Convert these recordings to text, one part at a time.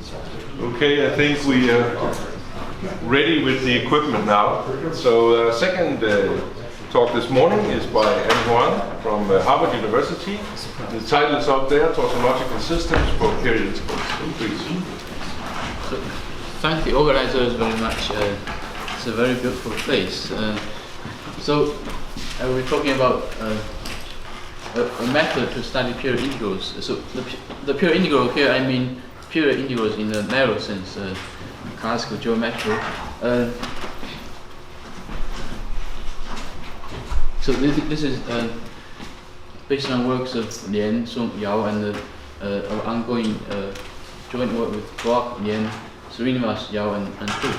Okay, I think we are ready with the equipment now. So second talk this morning is by Huang from Harvard University. The title is up there, Tautological Systems for Periodicals. Please. So, thank the organizers very much. It's a very beautiful place. We're talking about a method to study period integrals. So the period integral here, I mean period integrals in the narrow sense, classical geometry. So this is based on works of Lian, Song, Yau, and our ongoing joint work with Bloch, Lian, Srinivas, Yau, and Zhu.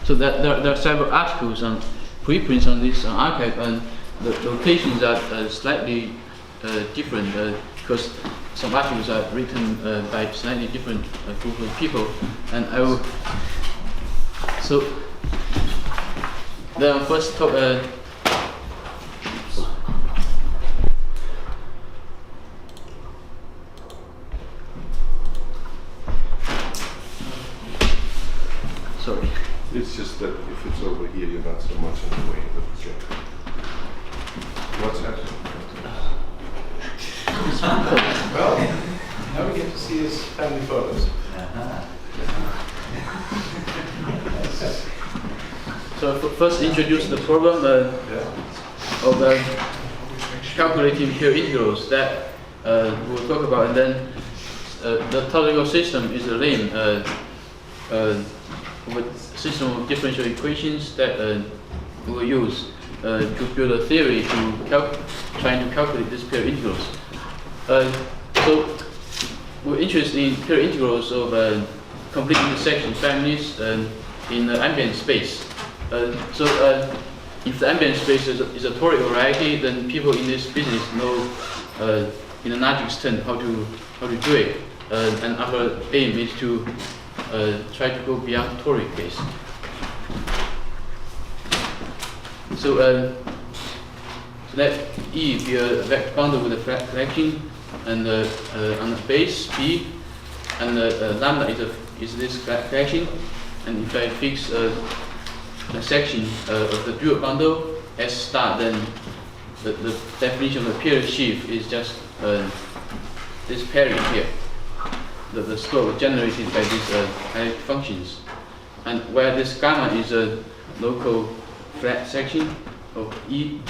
So there are several articles on preprints on this archive, and the locations are slightly different because some articles are written by slightly different group of people, and I will. So then first talk. Sorry. It's just that if it's over here, you're not so much in the way of the projector. What's that? Well, now we get to see his family photos. So first introduce the problem of calculating period integrals that we'll talk about, and then the tautological system is a name of a system of differential equations that we will use to build a theory to trying to calculate these period integrals. So we're interested in period integrals of complete intersection families in ambient space. If the ambient space is a toric variety, then people in this business know in a large extent how to do it. And our aim is to try to go beyond toric case. So let E be a vector bundle with a fraction, and on the base B, and lambda is this fraction. And if I fix a section of the dual bundle S star, then the definition of the period sheaf is just this pairing here. The slope generated by these analytic functions, and where this gamma is a local flat section of E.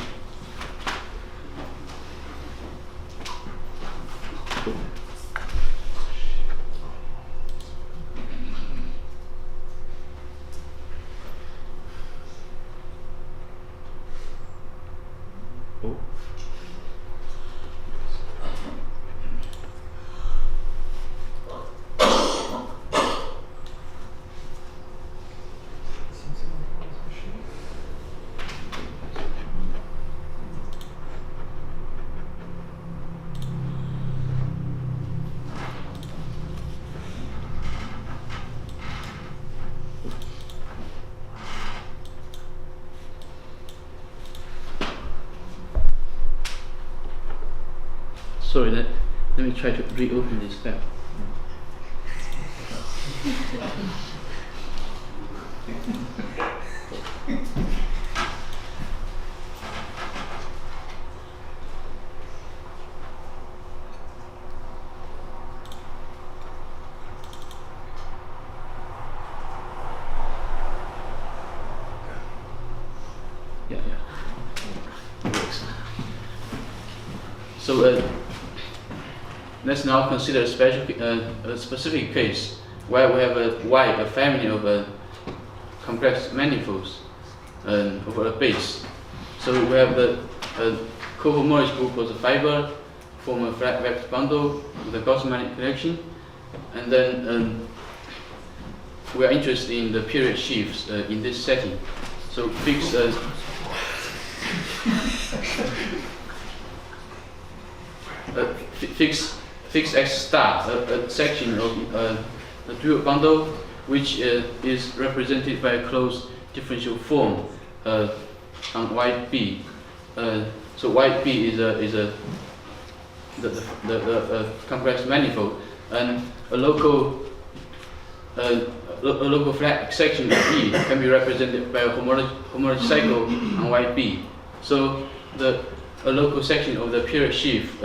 Sorry, let me try to reopen this file. Yeah. It works. So let's now consider a specific case where we have a family of complex manifolds over a base. So we have the cohomology group of the fiber form a flat vector bundle with a Gaussian connection, and then we are interested in the period sheaves in this setting. So fix X star, a section of the dual bundle, which is represented by a closed differential form on white B. So white B is a the complex manifold, and a local flat section of E can be represented by a homology cycle on YB. So a local section of the period sheaf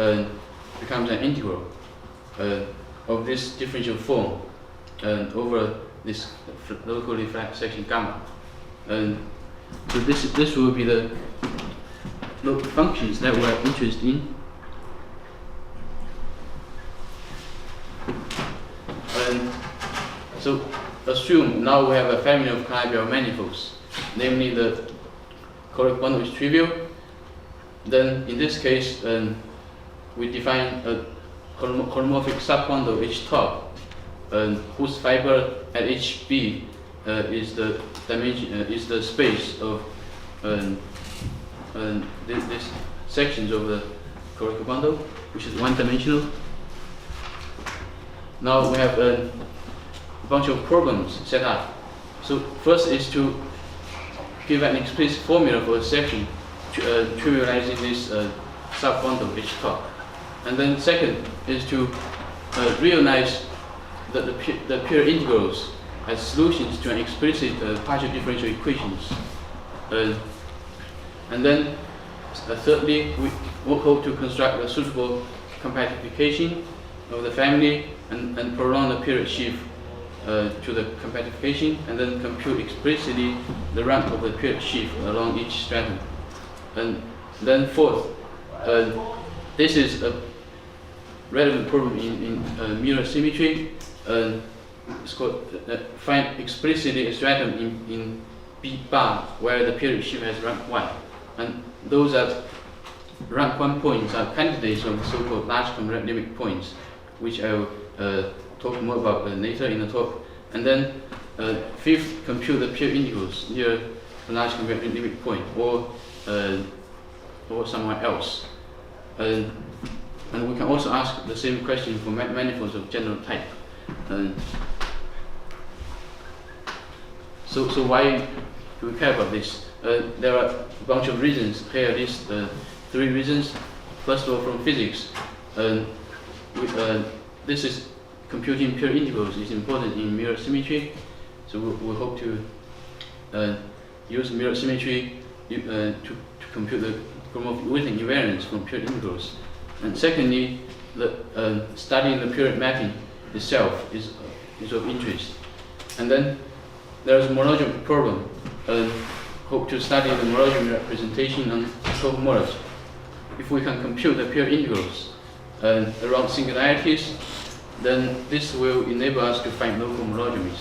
becomes an integral of this differential form over this locally flat section gamma. And so this will be the local functions that we're interested in. And so assume now we have a family of Calabi-Yau manifolds, namely the correct bundle is trivial. Then in this case, we define a holomorphic subbundle H top, whose fiber at HB is the dimension is the space of this sections of the correct bundle, which is one-dimensional. Now we have a bunch of problems set up. So first is to give an explicit formula for a section trivializing this subbundle H top. And then second is to realize the pure integrals as solutions to an explicit partial differential equations. And then thirdly, we hope to construct a suitable compactification of the family and prolong the period sheaf to the compactification, and then compute explicitly the rank of the period sheaf along each stratum. And then fourth, this is a relevant problem in mirror symmetry. It's called find explicitly a stratum in B bar where the period sheaf has rank 1. And those are rank 1 points are candidates of so-called large compact limit points, which I will talk more about later in the talk. And then fifth, compute the pure integrals near a large compact limit point or somewhere else. And we can also ask the same question for manifolds of general type. So why do we care about this? There are a bunch of reasons. Here are these 3 reasons. First of all, from physics, this is computing pure integrals is important in mirror symmetry. So we hope to use mirror symmetry to compute the chromorphic invariance from pure integrals. And secondly, studying the period mapping itself is of interest. And then there is a monology problem. Hope to study the monology representation on cohomology. If we can compute the pure integrals around singularities, then this will enable us to find local monologies.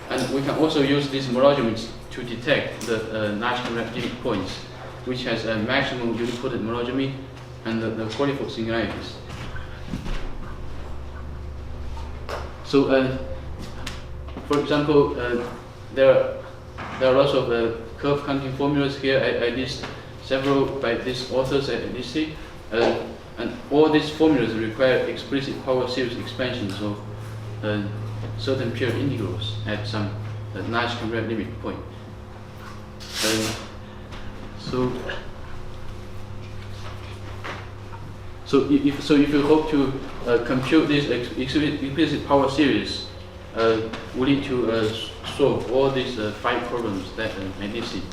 And we can also use these monologies to detect the large compact limit points, which has a maximum unipotent monogamy and the qualified singularities. So, for example, there are lots of curve counting formulas here. I list several by these authors at LSE, and all these formulas require explicit power series expansions of certain pure integrals at some large compact limit point. So if you hope to compute this explicit power series, we need to solve all these 5 problems that I listed.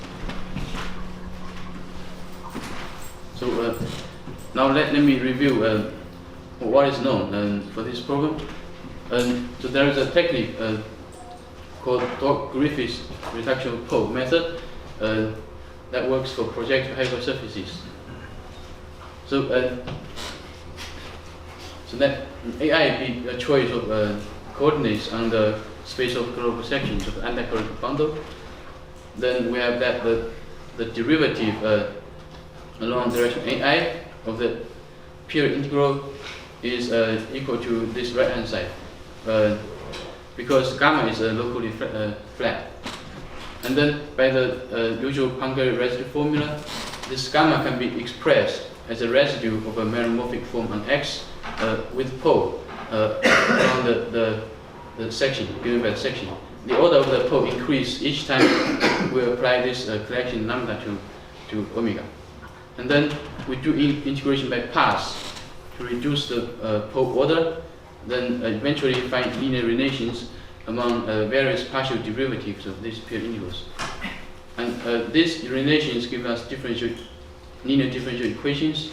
So now let me review what is known for this problem. So there is a technique called Griffith's reduction pole method that works for projective hypersurfaces. So that AI be a choice of coordinates on the space of global sections of the anticorrelated bundle. Then we have that the derivative along direction AI of the pure integral is equal to this right hand side because gamma is locally flat. And then by the usual Poincare residue formula, this gamma can be expressed as a residue of a meromorphic form on X with pole around the section, given by the section. The order of the pole increase each time we apply this collection lambda to omega. And then we do integration by paths to reduce the Pope order, then eventually find linear relations among various partial derivatives of these pure integrals. And these relations give us linear differential equations,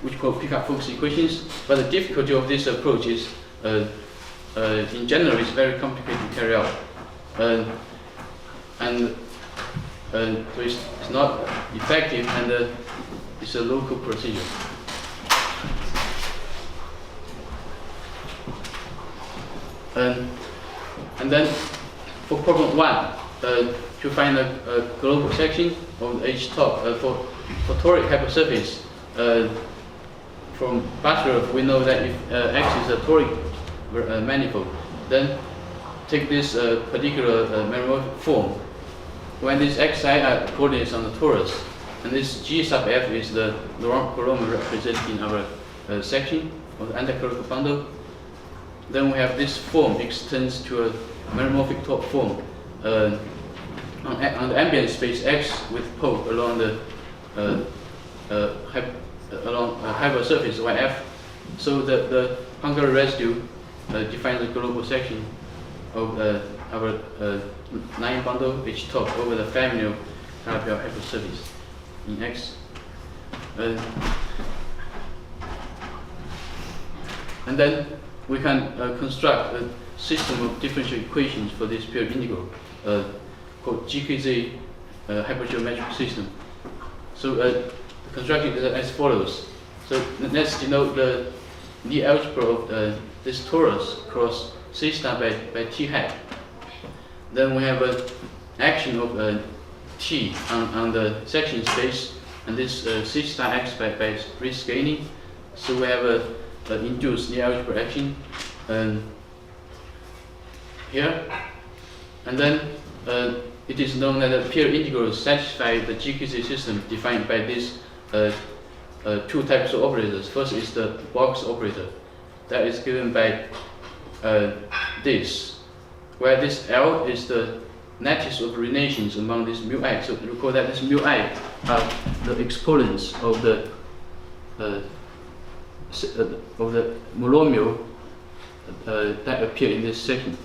which call pickup focus equations. But the difficulty of this approach is, in general, it's very complicated to carry out, so it's not effective, and it's a local procedure. And then for problem 1, to find a global section of H top for toric hypersurface, from Butterworth we know that if X is a toric manifold, then take this particular meromorphic form when these xi are coordinates on the torus, and this G sub f is the Laurent Colomb represented in our section of the anticanonical bundle. Then we have this form extends to a meromorphic top form on the ambient space X with Pope along the hypersurface YF. So the Hungary residue defines the global section of our 9 bundle H top over the family of parallel hypersurface in X. And then we can construct a system of differential equations for this pure integral called GQTA hypergeometric system. So the construction is as follows. So let's denote the Lie algebra of this torus cross C star by T hat. Then we have an action of T on the section space, and this C star X by rescaling. So we have an induced Lie algebra action here. And then it is known that the pure integrals satisfy the GQTA system defined by these 2 types of operators. First is the box operator, that is given by this, where this L is the lattice of relations among these mu I. So recall that this mu I are the exponents of the monomial that appear in this section.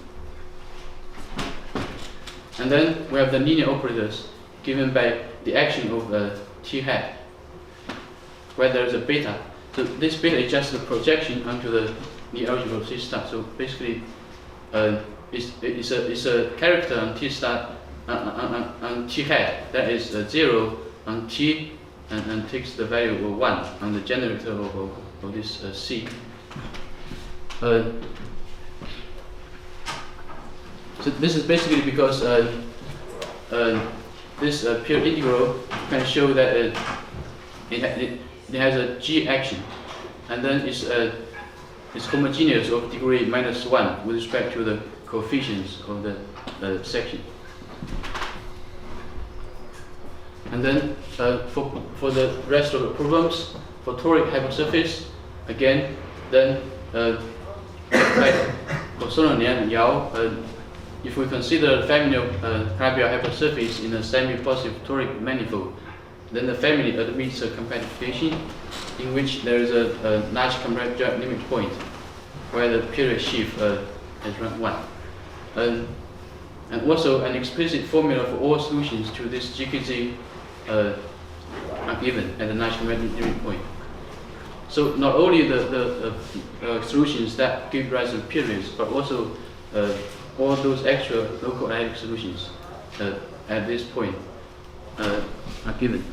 And then we have the linear operators given by the action of T hat, where there is a beta. So this beta is just a projection onto the Lie algebra of C star. So basically, it's a character on T star on T hat that is 0 on T and takes the value of 1 on the generator of this C. So this is basically because this pure integral can show that it has a G action, and then it's homogeneous of degree -1 with respect to the coefficients of the section. And then for the rest of the problems, for toric hypersurface, again, then for Bong Lian and Yau, if we consider the family of parallel hypersurface in a semi-positive toric manifold, then the family admits a compactification in which there is a large compactor limit point where the period shift is rank 1. And also an explicit formula for all solutions to this GQT are given at the large compactor limit point. So not only the solutions that give rise to periods, but also all those extra local analytic solutions at this point are given.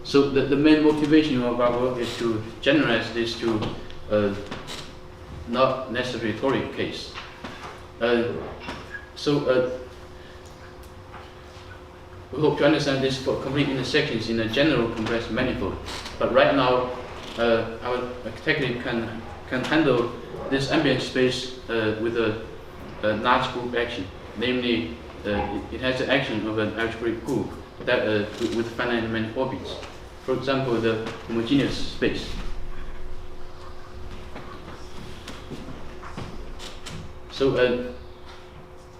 So the main motivation of our work is to generalize this to not necessarily toric case. We hope to understand this for complete intersections in a general compressed manifold. But right now, our technique can handle this ambient space with a large group action. Namely, it has the action of an algebraic group that with finite many orbits. For example, the homogeneous space. So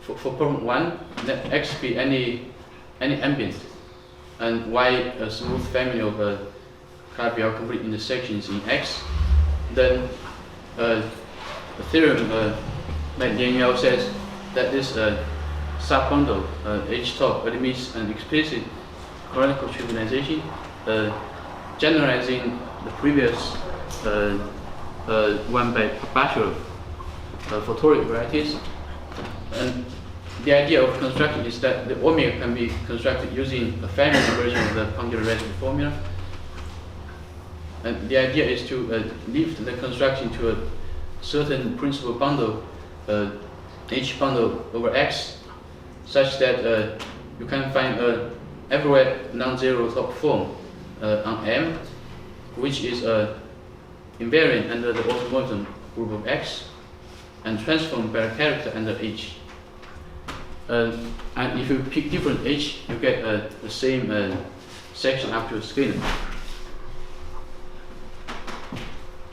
for problem 1, let X be any ambient and Y a smooth family of Calabi-Yau complete intersections in X, then the theorem by Lian Yau says that this subbundle H top admits an explicit canonical trivialization, generalizing the previous one by Bachelor for toric varieties. And the idea of construction is that the omega can be constructed using a family version of the punctual residue formula. And the idea is to lift the construction to a certain principal bundle, H bundle over X, such that you can find a everywhere non-zero top form on M, which is invariant under the automorphism group of X, and transformed by a character under H. And if you pick different H, you get the same section up to a scalar.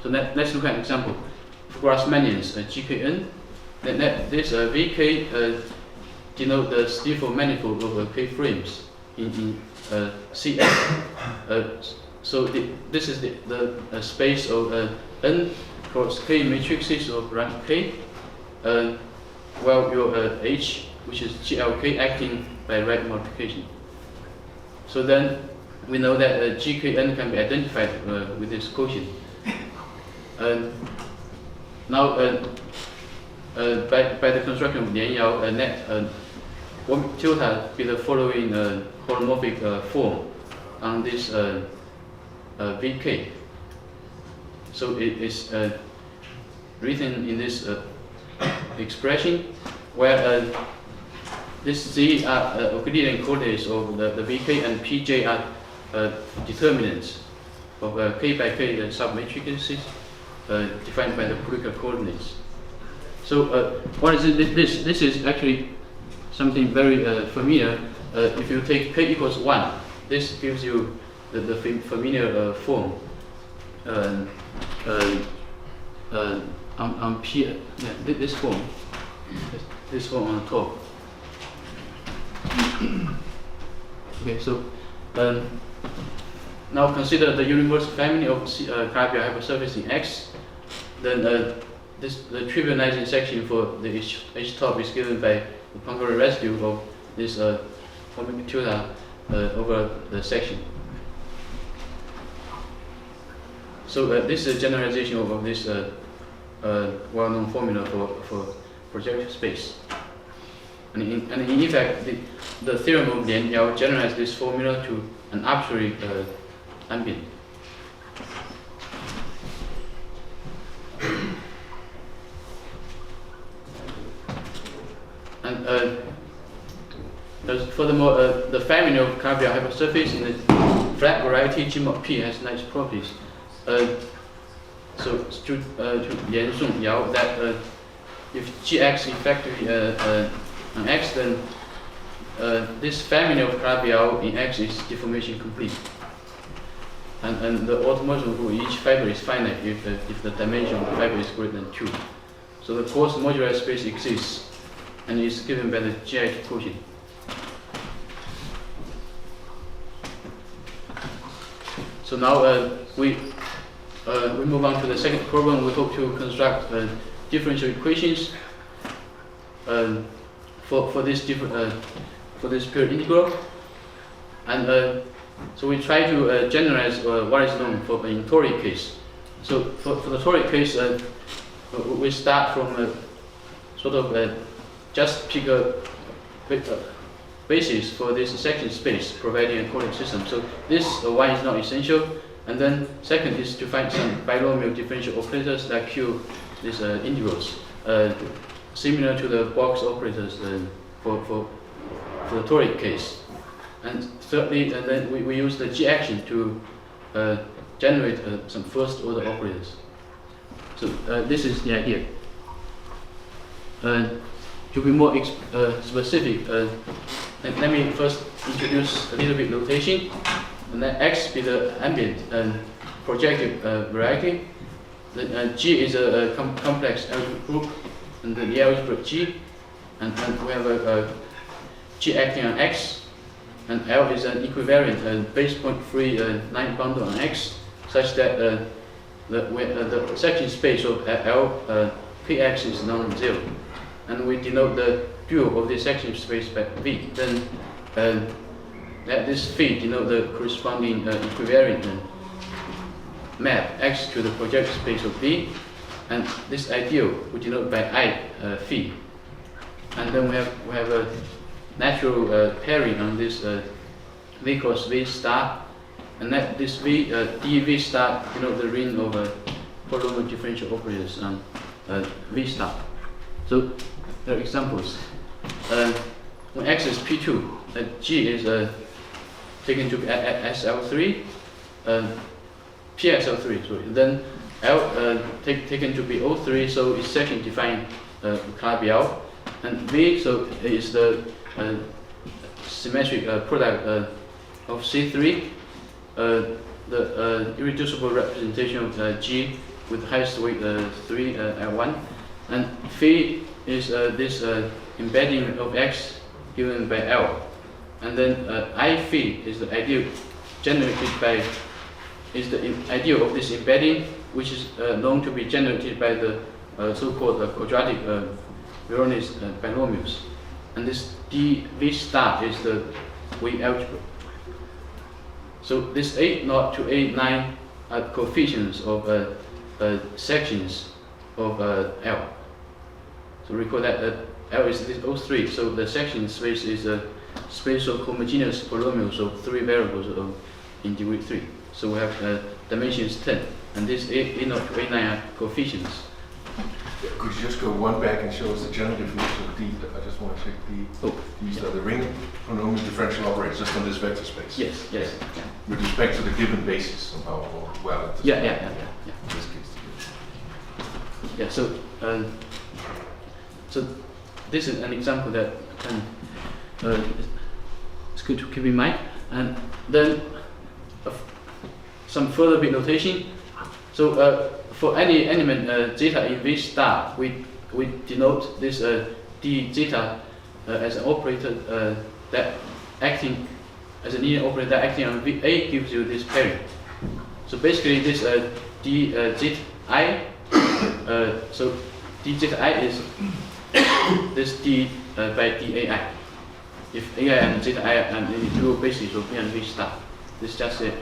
So let's look at an example. For Grassmannians, GKN, this VK denote the Stifel manifold of K frames in CF. So this is the space of N cross K matrices of rank K, while your H, which is GLK, acting by right multiplication. So then we know that GKN can be identified with this quotient. Now, by the construction of Lian Yau, net tilde be the following holomorphic form on this VK. So it is written in this expression where this Z are Euclidean coordinates of the VK, and PJ are determinants of K by K submatrices defined by the Pulliker coordinates. So what is it? This is actually something very familiar. If you take K equals 1, this gives you the familiar form on P, yeah, this form on top. Okay, so now consider the universal family of Calabi-Yau hypersurface in X. Then the trivializing section for the H top is given by the punctual residue of this formic tilde over the section. So this is a generalization of this well-known formula for projective space. And in effect, the theorem of Lian Yau generalized this formula to an arbitrary ambient. And furthermore, the family of Calabi-Yau hypersurface in the flat variety G mod P has nice properties. So to Lian Yau that if Gx effectively on X, then this family of Calabi-Yau in X is deformation complete. And the automorphism for each fiber is finite if the dimension of the fiber is greater than 2. So the coarse modular space exists and is given by the GIT quotient. So now we move on to the second problem. We hope to construct differential equations for this pure integral, and so we try to generalize what is known for in toric case. So for the toric case, we start from sort of just pick a basis for this section space, providing a conic system. So this one is not essential. And then second is to find some binomial differential operators that Q these integrals, similar to the box operators for the toric case. And thirdly, then we use the G action to generate some first order operators. So this is the idea. To be more specific, let me first introduce a little bit notation. And then X be the ambient and projective variety. Then G is a complex algebraic group, and the algebraic G, and we have a G acting on X, and L is an equivariant base point free line bundle on X, such that the section space of L Px is non-zero, and we denote the dual of the section space by V. Then let this phi denote the corresponding equivariant map X to the projected space of V, and this ideal we denote by I phi. And then we have a natural pairing on this V cross V star, and that this V dV star denote the ring of polynomial differential operators on V star. So there are examples. When X is P2, G is taken to be SL3, PSL3, sorry. Then L taken to be O3, so it's section defined Calabi-L, and V, so is the symmetric product of C3, the irreducible representation of G with highest weight 3 at 1, and phi is this embedding of X given by L, and then I phi is the ideal generated by the ideal of this embedding, which is known to be generated by the so-called quadratic Veronese binomials, and this dV star is the wave algebra. So this A0 to A9 are coefficients of sections of L. So recall that L is this O3, so the section space is a space of homogeneous polynomials of 3 variables in degree 3. So we have dimensions 10, and this A0 to A9 are coefficients. Could you just go one back and show us the general definition of D? I just want to check these are the ring polynomial differential operators just on this vector space. Yes. Yeah. With respect to the given basis somehow, or well, Yeah. in this case. Yeah. So this is an example that it's good to keep in mind, and then some further bit notation. So for any element zeta in V star, we denote this d zeta as an operator that acting as a linear operator that acting on V A gives you this pairing. So basically, this d zeta I, so d zeta I is this d by dAI. If AI and zeta I are on the dual basis of V and V star, this is just it.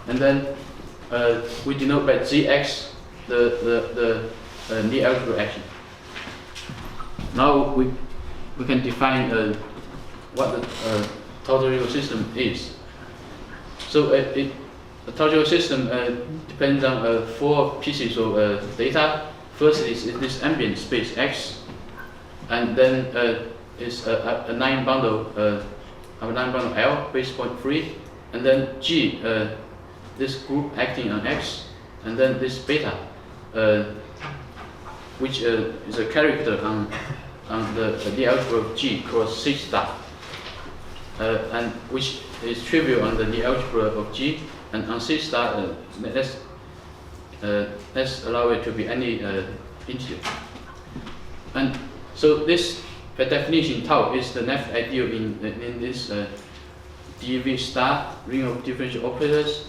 And then we denote by Zx the Lie algebra action. Now we can define what the tautological system is. So the tautological system depends on 4 pieces of data. First is this ambient space X, and then is a 9 bundle L base point free, and then G, this group acting on X, and then this beta, which is a character on the algebra of G cross C star, and which is trivial on the algebra of G, and on C star, let's allow it to be any integer. And so this, by definition, tau is the Nash ideal in this dV star ring of differential operators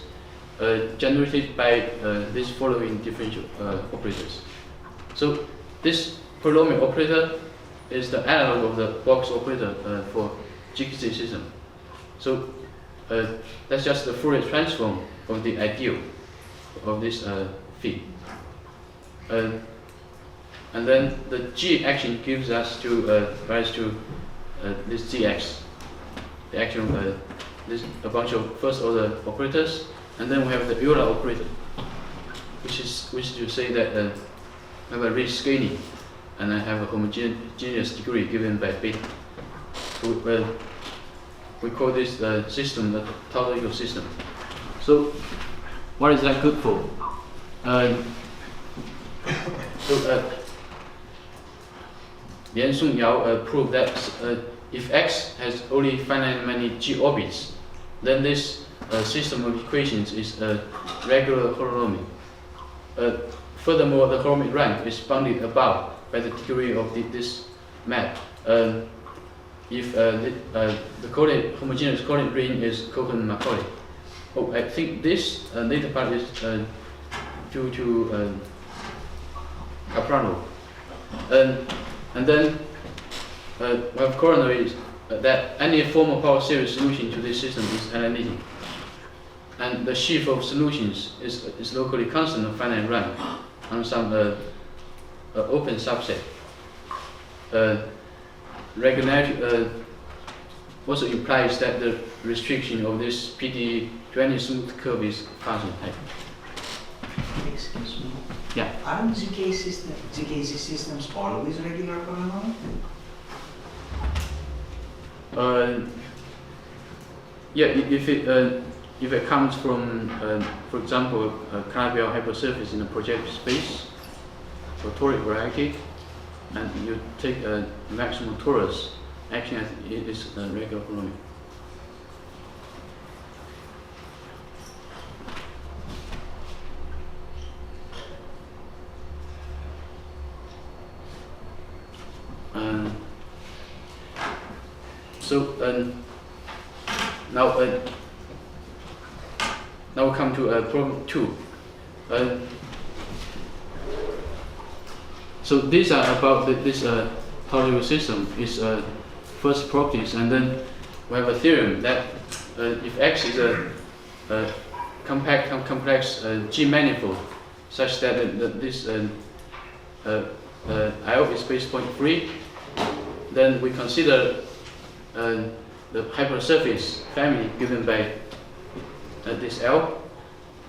generated by these following differential operators. So this polynomial operator is the analog of the box operator for GQTA system. So that's just the Fourier transform of the ideal of this phi. And then the G action gives us rise to this Gx, the action of a bunch of first order operators, and then we have the Euler operator, which is to say that I have a ring scaling, and I have a homogeneous degree given by beta. So, we call this system the tautological system. So what is that good for? Lian Yau proved that if X has only finite many G orbits, then this system of equations is a regular holonomic. Furthermore, the holonomic rank is bounded above by the degree of this map. if the homogeneous coordinate ring is Cohen-Macaulay. Oh, I think this later part is due to Caprano. And then we have corollary that any formal power series solution to this system is analytic. And the sheaf of solutions is locally constant of finite rank on some open subset. Regularity also implies that the restriction of this PDE to any smooth curve is Fuzzy type. Excuse me. Yeah. Aren't GKC systems always regular polynomial? Yeah, if it comes from, for example, a Calabi-Yau hypersurface in a projective space, or toric variety, and you take a maximum torus, actually it is a regular polynomial. Now we come to problem 2. So these are about this tautological system, its first properties, and then we have a theorem that if X is a complex G manifold, such that this IO is space point free, then we consider the hypersurface family given by this L.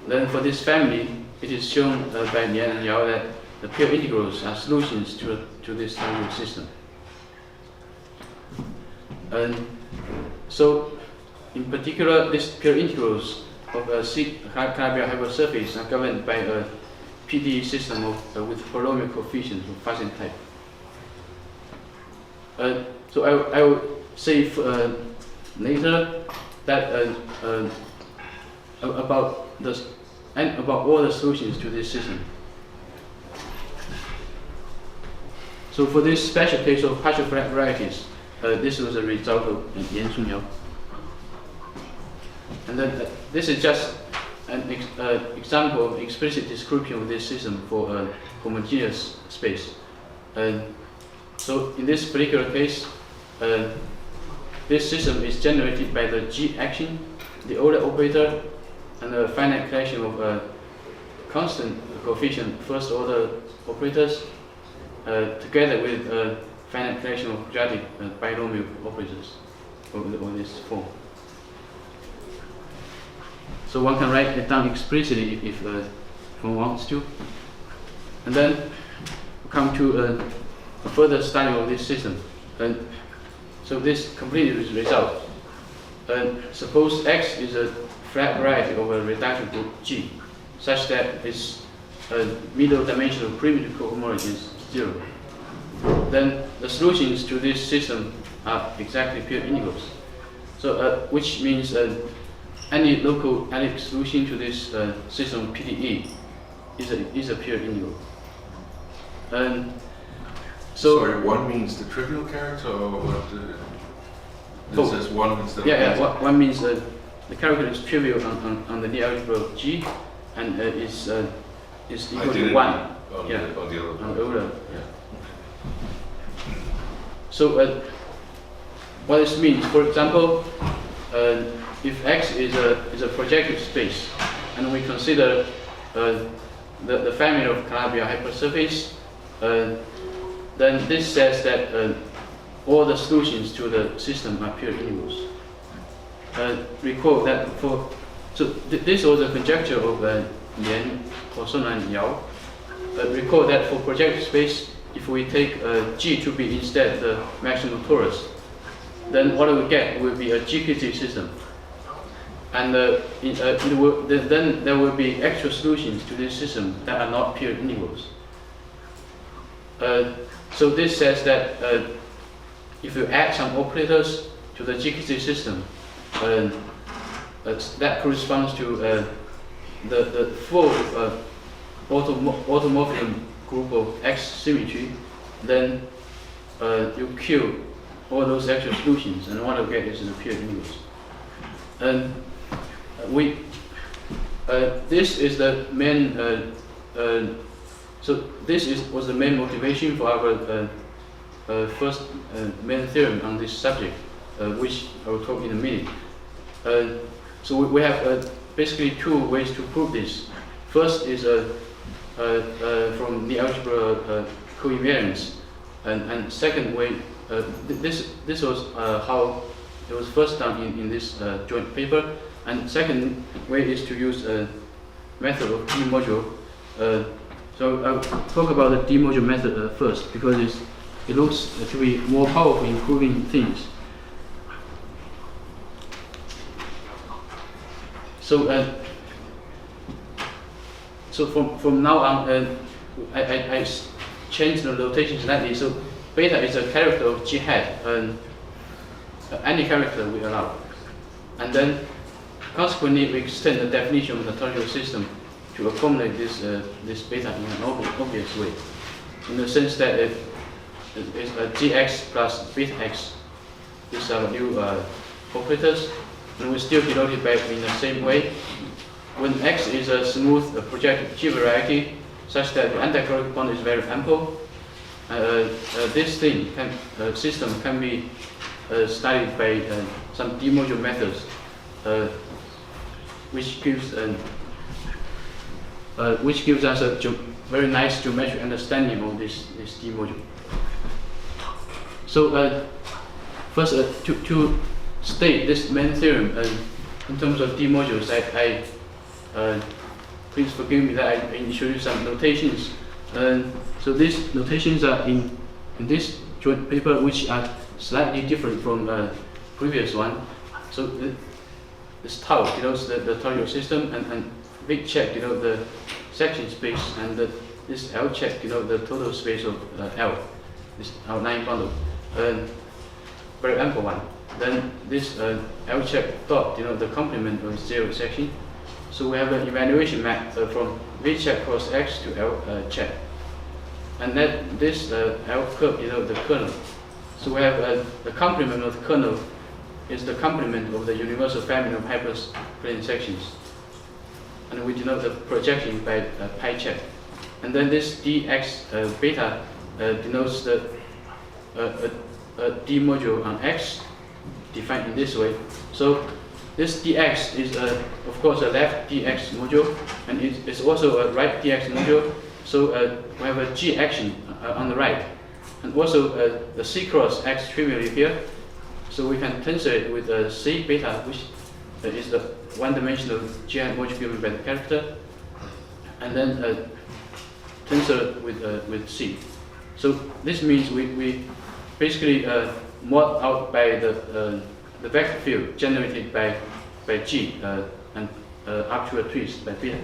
Then for this family, it is shown by Lian and Yau that the pure integrals are solutions to this tautological system. And so, in particular, these pure integrals of a Calabi-Yau hypersurface are governed by a PDE system with polynomial coefficients of Fuzzy type. So I will say later that about all the solutions to this system. So for this special case of partial flat varieties, this was a result of Xinwen Zhu. And then this is just an example of explicit description of this system for a homogeneous space. So in this particular case, this system is generated by the G action, the Euler operator, and a finite collection of constant coefficient first order operators, together with a finite collection of quadratic binomial operators of this form. So one can write it down explicitly if one wants to. And then come to a further study of this system. And so this completed result. Suppose X is a flat variety of a reduction group G, such that its middle dimensional primitive cohomology is 0. Then the solutions to this system are exactly pure integrals. So which means any local analytic solution to this system PDE is a pure integral. And so sorry, 1 means the trivial character, or what? It says 1 instead of yeah, 1 means the character is trivial on the Lie algebra of G, and is equal to 1 on the other. On the Euler. Yeah. So what this means, for example, if X is a projective space, and we consider the family of Calabi-Yau hypersurface, then this says that all the solutions to the system are pure integrals. Recall that this was a conjecture of Lian, Song and Yau. Recall that for projective space, if we take G to be instead the maximum torus, then what we get will be a GQTA system. And then there will be actual solutions to this system that are not pure integrals. So this says that if you add some operators to the GQTA system, that corresponds to the full automorphism group of X symmetry, then you Q all those actual solutions, and what I get is the pure universe. And this is the main. So this was the main motivation for our first main theorem on this subject, which I will talk in a minute. So we have basically two ways to prove this. First is from the algebra coinvariance, and second way, this was how it was first done in this joint paper. And second way is to use a method of D-module. So I'll talk about the D-module method first, because it looks to be more powerful in proving things. So so from now on, I changed the notation slightly. So beta is a character of G hat, and any character we allow. And then consequently, we extend the definition of the tautological system to accommodate this beta in an obvious way, in the sense that it is a gx plus beta x. These are new operators, and we still denote it back in the same way. When x is a smooth projective G variety, such that the anti-correlative bond is very ample, this system can be studied by some D-module methods, which gives us a very nice geometric understanding of this D-module. So first, to state this main theorem in terms of D-modules, please forgive me that I introduced some notations. So these notations are in this joint paper, which are slightly different from the previous one. So this tau denotes the tautological system, and big check denotes the section space, and this L check denotes the total space of L, this outline bundle, very ample one. Then this L check dot denotes the complement of zero section. So we have an evaluation map from V check cross X to L check, and then this L curve denotes the kernel. So we have the complement of the kernel is the complement of the universal family of hyperplane sections, and we denote the projection by pi check. And then this dx beta denotes the D module on X, defined in this way. So this dx is of course a left dx module, and it's also a right dx module. So we have a G action on the right, and also the C cross X trivially here. So we can tensor it with C beta, which is the one-dimensional G hat module given by the character, and then tensor with C. So this means we basically mod out by the vector field generated by G and up to a twist by beta.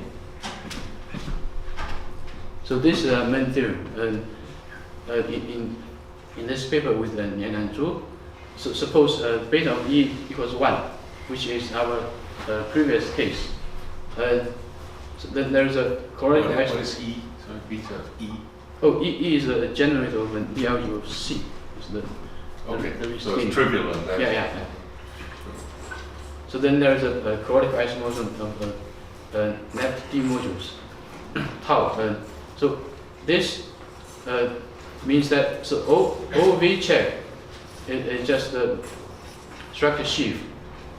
So this is main theorem in this paper with Lian and Zhu. So suppose beta of E equals 1, which is our previous case. So then there is a correct. What is E? So beta of E. Oh, E is a generator of an E algebra of C. Okay, so it's trivial in that. Yeah. So then there is a correct isomorphism of net D modules, tau. So this means that OV check is just the structure sheaf,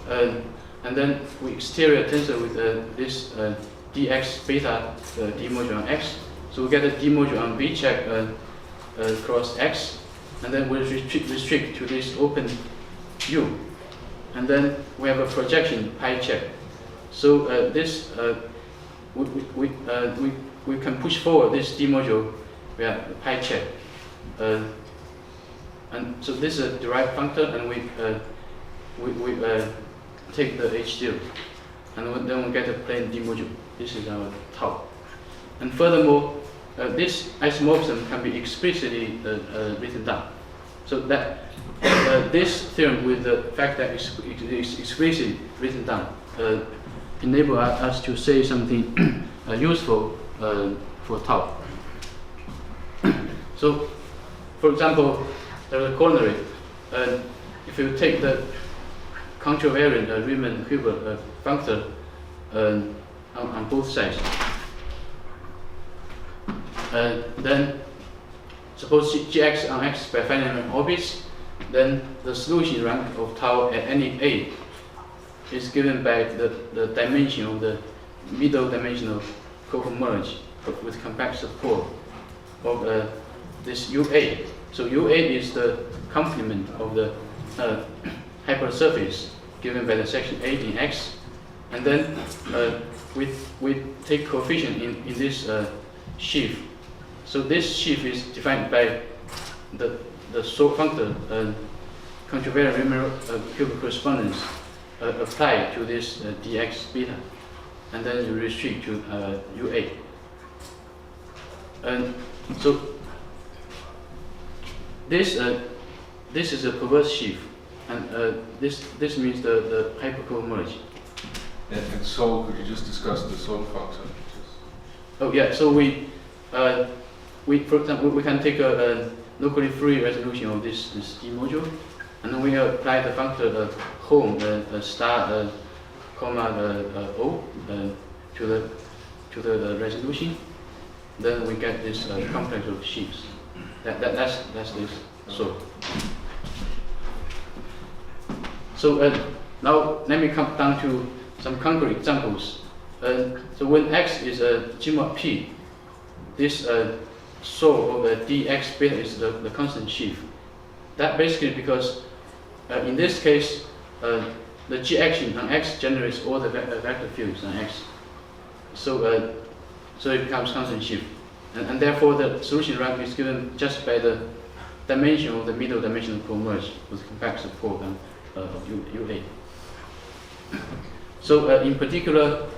and then we exterior tensor with this dx beta D module on X. So we get a D module on V check cross X, and then we restrict to this open U, and then we have a projection pi check. So this we can push forward this D module via pi check, and so this is a derived functor, and we take the H0, and then we get a plain D module. This is our tau, and furthermore, this isomorphism can be explicitly written down. So that this theorem, with the fact that it's explicitly written down, enable us to say something useful for tau. So, for example, there is a coronary if you take the contravariant Riemann-Hilbert functor on both sides, then suppose Gx on X by finite orbits, then the solution rank of tau at any A is given by the dimension of the middle dimensional cohomology with compact support of this UA. So UA is the complement of the hypersurface given by the section A in X, and then we take coefficient in this sheaf. So this sheaf is defined by the Song functor contravariant Riemann-Hilbert correspondence applied to this dx beta, and then you restrict to UA. And so this is a perverse sheaf, and this means the hypercohomology. And so, could you just discuss the Song function? Oh yeah. So we for example, we can take a locally free resolution of this E module, and then we apply the functor home star comma O to the resolution. Then we get this complex of sheaves. That's this. So now let me come down to some concrete examples. So when X is a G mod P, this of dx beta is the constant sheaf. That basically because in this case the G action on X generates all the vector fields on X. So so it becomes constant sheaf, and therefore the solution rank is given just by the dimension of the middle dimensional comerge with compact support of UA. So in particular,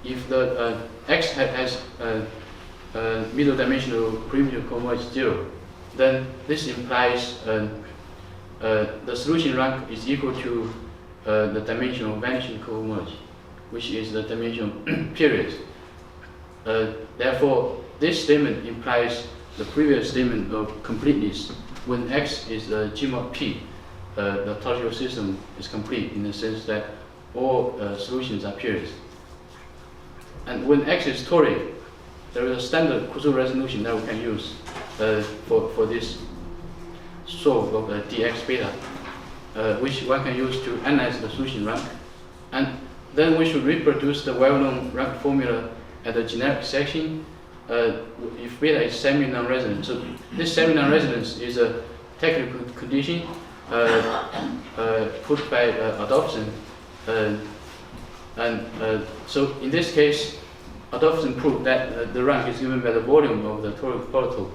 if the X has middle dimensional primitive comerge 0, then this implies the solution rank is equal to the dimension of vanishing comerge, which is the dimension period. Therefore, this statement implies the previous statement of completeness. When X is G mod P, the tautological system is complete in the sense that all solutions are periods. And when X is toric, there is a standard Kuzu resolution that we can use for this solve of dx beta, which one can use to analyze the solution rank. And then we should reproduce the well-known rank formula at the generic section if beta is semi-non-resonant. So this semi-non-resonance is a technical condition put by Adolphson. So in this case, Adolphson proved that the rank is given by the volume of the toric polytope,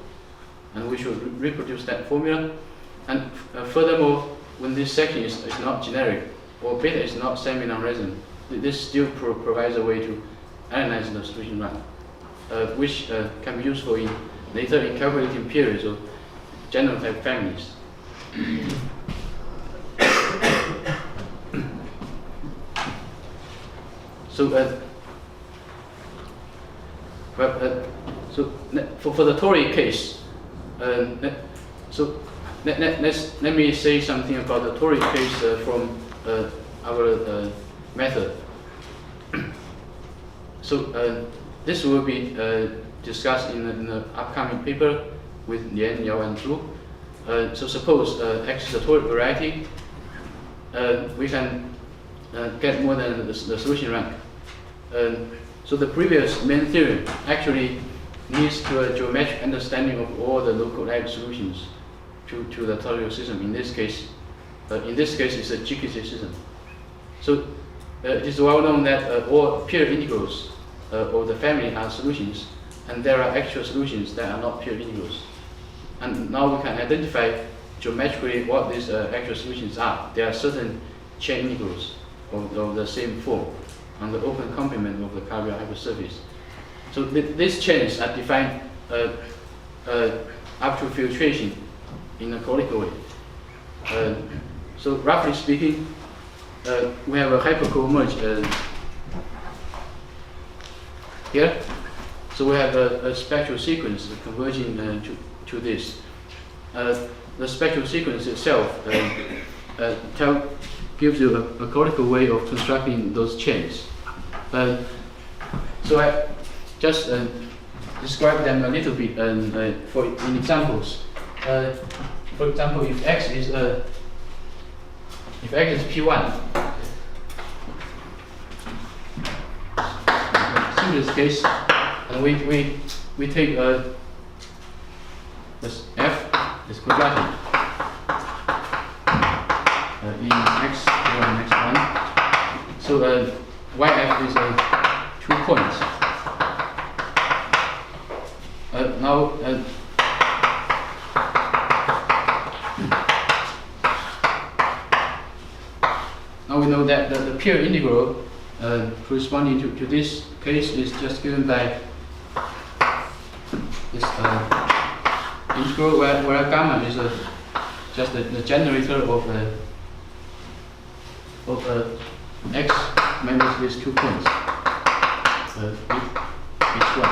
and we should reproduce that formula. And furthermore, when this section is not generic, or beta is not semi-non-resonant, this still provides a way to analyze the solution rank, which can be useful later in calculating periods of general type families. So, for the toric case, let me say something about the toric case from our method. So this will be discussed in the upcoming paper with Lian, Yau, and Zhu. So suppose X is a toric variety, we can get more than the solution rank. So the previous main theorem actually leads to a geometric understanding of all the localized solutions to the tautological system. In this case, it's a GQTA system. So it is well known that all period integrals of the family are solutions, and there are actual solutions that are not period integrals. And now we can identify geometrically what these actual solutions are. There are certain chain integrals of the same form on the open complement of the cardiac hypersurface. So these chains are defined up to filtration in a conical way. So roughly speaking, we have a hypercomerge here. So we have a spectral sequence converging to this. the spectral sequence itself gives you a cortical way of constructing those chains. So I just describe them a little bit in examples. For example, if X is P1, simplest case, and we take this F is quadratic in X0 and X1. So YF is 2 points. Now we know that the pure integral corresponding to this case is just given by this integral where gamma is just the generator of X minus these 2 points H1.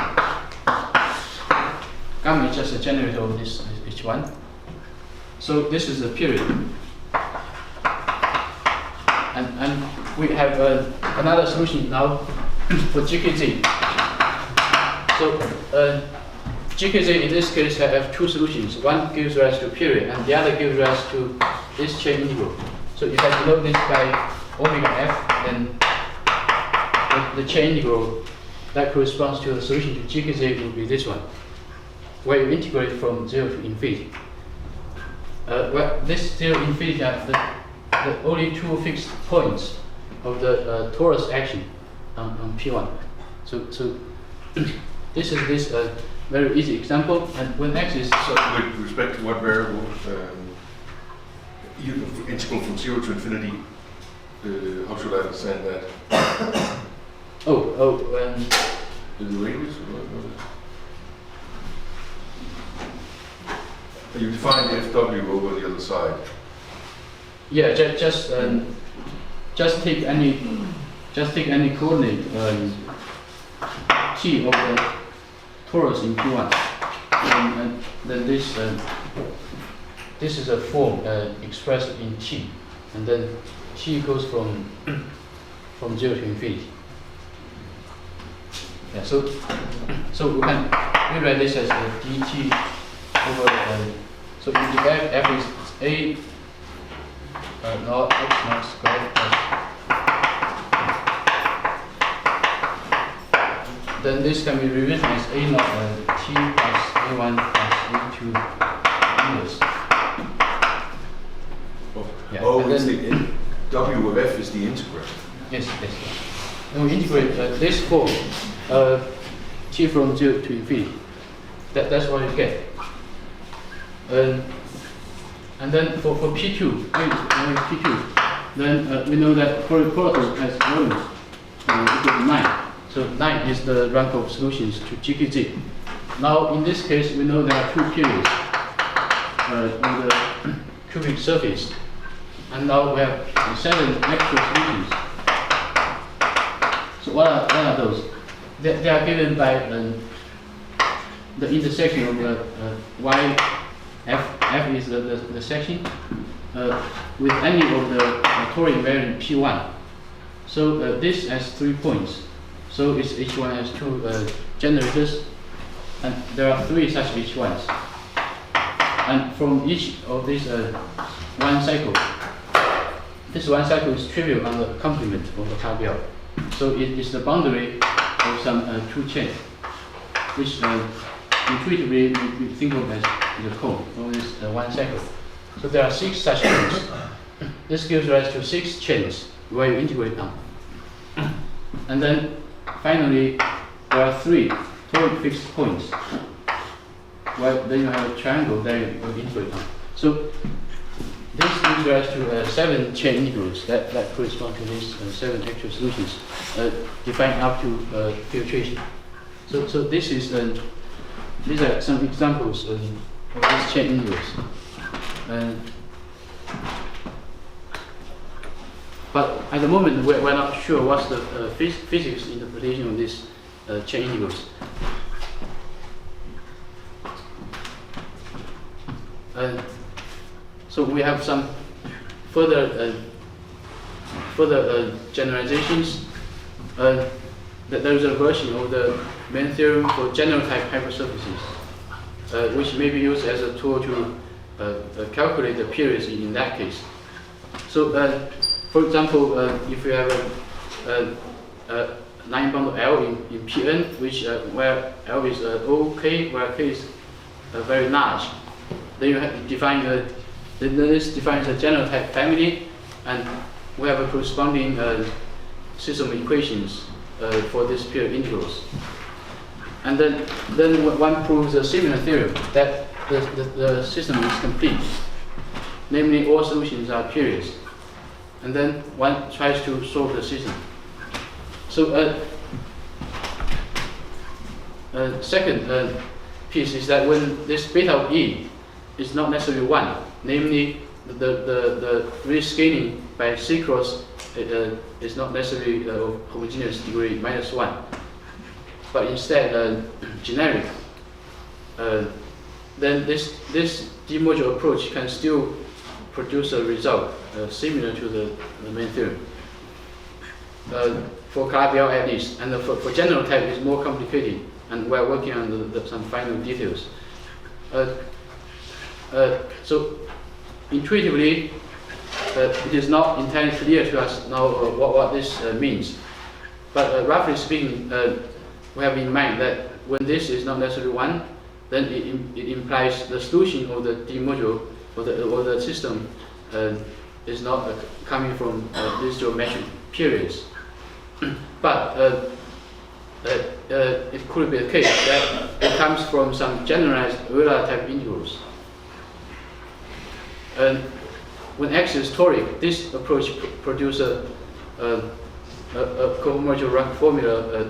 Gamma is just a generator of this H1. So this is the period. And we have another solution now for GQT. So GQT in this case have 2 solutions. One gives rise to period and the other gives rise to this chain integral. So if I denote this by omega f, then the chain integral that corresponds to the solution to GQT will be this one, where you integrate from 0 to infinity. Well, this 0 to infinity are the only 2 fixed points of the torus action on P1. So this is this very easy example, and when X is With respect to what variable, you integral from 0 to infinity, how should I understand that? Is the radius or you define FW over the other side? yeah, just take any coordinate t of the torus in P1, and then this is a form expressed in t, and then t goes from 0 to infinity. Yeah, so we can rewrite this as dt over so if f is a not x naught squared plus, then this can be rewritten as a naught t plus a1 plus a2 inverse. Yeah, it's the w of f is the integral. Yes. And we integrate this form t from 0 to infinity. That's what you get. And then for P2, then we know that cortical has volumes equal to 9. So 9 is the rank of solutions to GQT. Now in this case, we know there are 2 periods on the cubic surface. And now we have 7 actual solutions. So what are those? They are given by the intersection of y. F is the section with any of the toric invariant P1. So this has 3 points. So its H1 has 2 generators, and there are 3 such H1s. And from each of these one cycle, this one cycle is trivial on the complement of the Tautological. So it is the boundary of some 2 chains, which intuitively we think of as the cone of this one cycle. So there are 6 such chains. This gives rise to 6 chains where you integrate on. And then finally, there are 3 toric fixed points. Well, then you have a triangle that you integrate on. So this gives rise to 7 chain integrals that correspond to these 7 actual solutions defined up to filtration. So this is these are some examples of these chain integrals. But at the moment, we're not sure what's the physics interpretation of these chain integrals. So we have some further generalizations. That there is a version of the main theorem for general type hypersurfaces, which may be used as a tool to calculate the periods in that case. So, for example, if you have a line bundle L in Pn, which where L is OK, where K is very large, then you have to define then this defines a general type family, and we have a corresponding system of equations for this period integrals. And then one proves a similar theorem that the system is complete, namely all solutions are periods. And then one tries to solve the system. So second piece is that when this beta of E is not necessarily 1, namely the rescaling by C cross is not necessarily of homogeneous degree -1, but instead generic, then this D-module approach can still produce a result similar to the main theorem. For Calabi-Yau at least, and for general type it's more complicated, and we're working on some final details. So intuitively, it is not entirely clear to us now what this means. But roughly speaking, we have in mind that when this is not necessarily 1, then it implies the solution of the D module or the system is not coming from these geometric periods. But it could be the case that it comes from some generalized Euler type integrals. And when X is toric, this approach produces a cohomological rank formula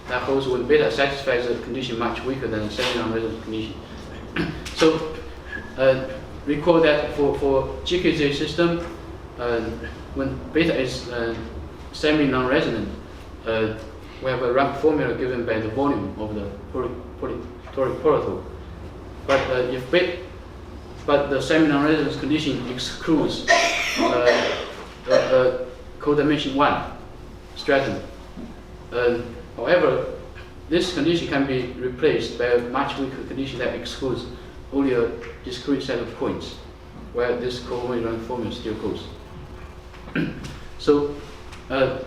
that holds when beta satisfies a condition much weaker than the semi-non-resonance condition. So recall that for GQTA system, when beta is semi-non-resonant, we have a rank formula given by the volume of the toric polytope. But the semi-non-resonance condition excludes codimension 1 stratum. However, this condition can be replaced by a much weaker condition that excludes only a discrete set of points, where this cohomology rank formula still goes. So,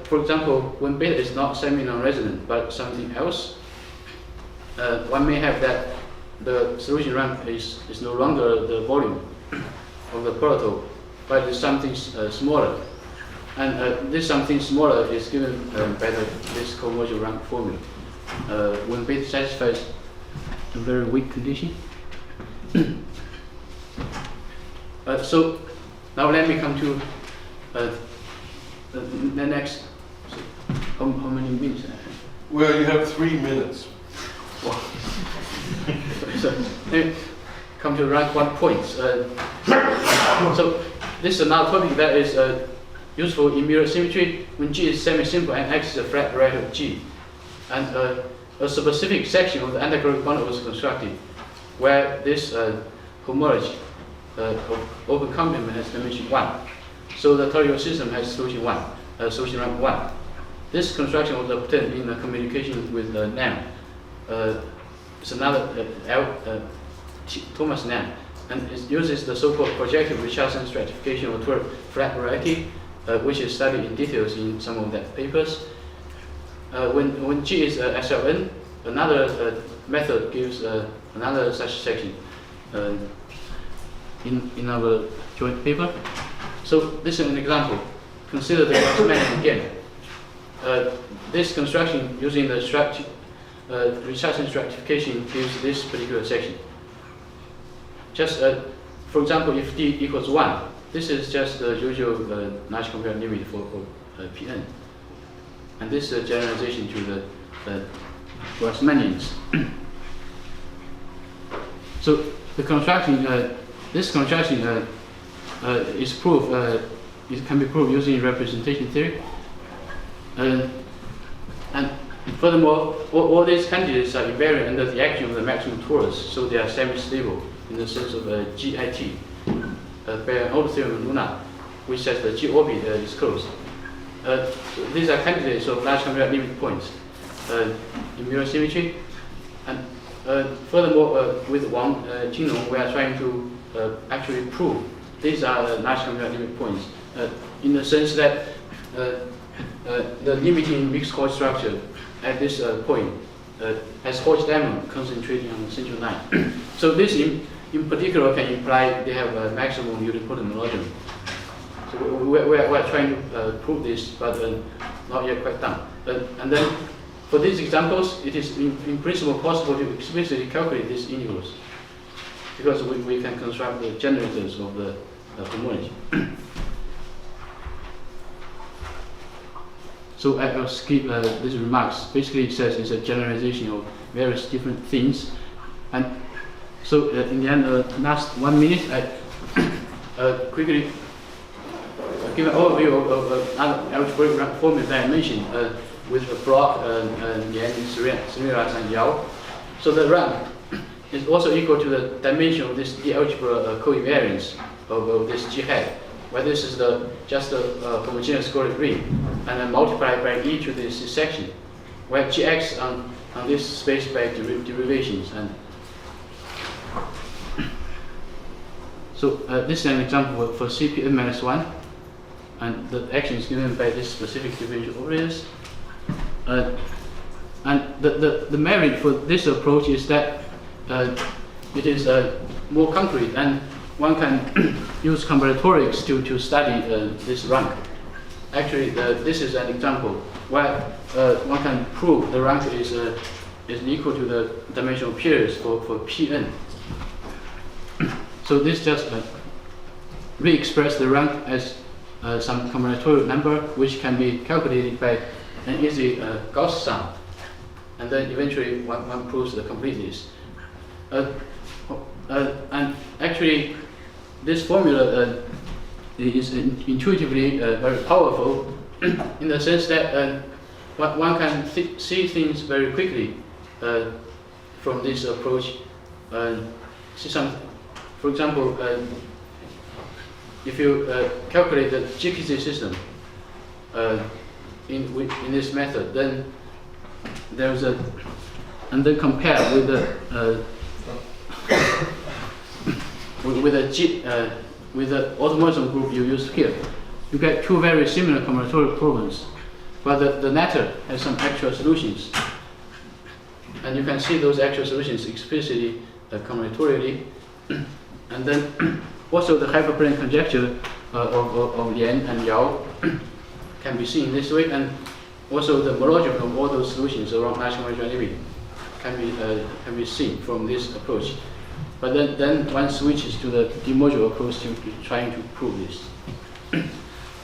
for example, when beta is not semi-non-resonant but something else, one may have that the solution rank is no longer the volume of the polytope, but it is something smaller. And this something smaller is given by this cohomology rank formula when beta satisfies a very weak condition. So now let me come to the next. So how many minutes? Well, you have 3 minutes. Wow. So let me come to rank 1 point. So this is another topic that is useful in mirror symmetry when G is semi-simple and X is a flat variety of G. And a specific section of the anticlonic bundle was constructed where this homology of open complement has dimension 1. So the tautological system has solution 1, solution rank 1. This construction was obtained in a communication with NAM. It's another Thomas NAM, and it uses the so-called projective Richardson stratification of a flat variety, which is studied in details in some of the papers. When G is SLN, another method gives another such section in our joint paper. So this is an example. Consider the Gaussian again. This construction using the Richardson stratification gives this particular section. Just for example, if D equals 1, this is just the usual large compared limit for Pn. And this is a generalization to the Gaussians. So the construction, this construction is proved. It can be proved using representation theory. And furthermore, all these candidates are invariant under the action of the maximum torus, so they are semi-stable in the sense of GIT, by an old theorem of Luna, which says the G orbit is closed. These are candidates of large congruent limit points in mirror symmetry. And furthermore, with Wang, Jinglong, we are trying to actually prove these are large congruent limit points in the sense that the limiting mixed Hodge structure at this point has Hodge diamond concentrating on the central line. So this in particular can imply they have a maximum unipotent monotomy. So we're trying to prove this, but not yet quite done. And then for these examples, it is in principle possible to explicitly calculate these integrals, because we can construct the generators of the homology. So I'll skip these remarks. Basically, it says it's a generalization of various different things. And so in the end, last 1 minute, I quickly give an overview of algebraic formula that I mentioned with Bloch, Lian, Srinivas, and Yau. So the rank is also equal to the dimension of this D-algebra covariance of this G hat, where this is just a homogeneous squared ring, and then multiplied by e to this section, where Gx on this space by derivations. And so this is an example for Cpn-1, and the action is given by this specific differential operators. And the merit for this approach is that it is more concrete, and one can use combinatorics to study this rank. Actually, this is an example where one can prove the rank is equal to the dimensional pairs for Pn. So this just re-express the rank as some combinatorial number which can be calculated by an easy Gauss sum, and then eventually one proves the completeness. And actually, this formula is intuitively very powerful in the sense that one can see things very quickly from this approach. See some, for example, if you calculate the GQTA system in this method, then there's and then compare with the with the automorphism group you used here, you get two very similar combinatorial problems, but the latter has some actual solutions, and you can see those actual solutions explicitly combinatorially, and then also the hyperplane conjecture of Lian and Yau can be seen this way, and also the homology of all those solutions around large congruent limit can be seen from this approach. But then one switches to the D-module approach to trying to prove this.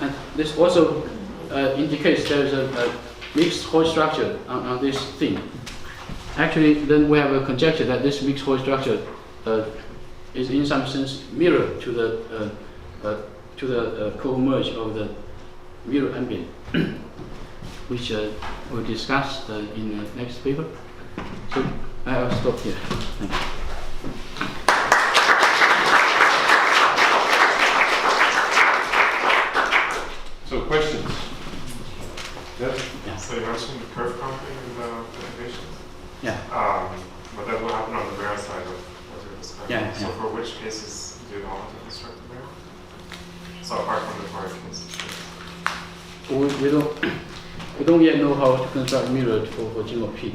And this also indicates there is a mixed Hodge structure on this thing. Actually, then we have a conjecture that this mixed Hodge structure is in some sense mirror to the co-merge of the mirror ambient, which we'll discuss in the next paper. So I'll stop here. Thank you. So questions? Yes? Yeah. So you mentioned the curve counting in the equations. Yeah. But that will happen on the bare side of what you're describing. Yeah, So yeah. for which cases do you want to construct the bare? So apart from the toric cases. We don't yet know how to construct mirror for G mod P.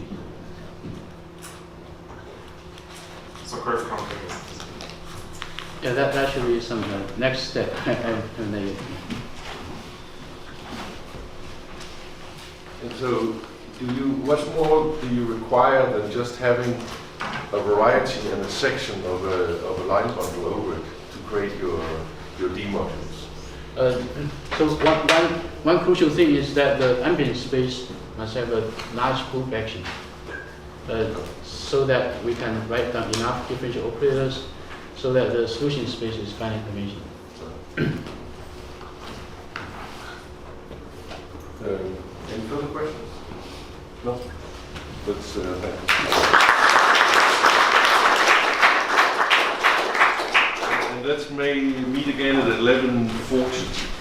So curve counting is. Yeah, that should be some next step. And so, what more do you require than just having a variety and a section of a line bundle over it to create your D modules? So one crucial thing is that the ambient space must have a large group action, so that we can write down enough differential operators so that the solution space is finite dimension. Any further questions? No? Let's thank you. let's meet again at 11:40.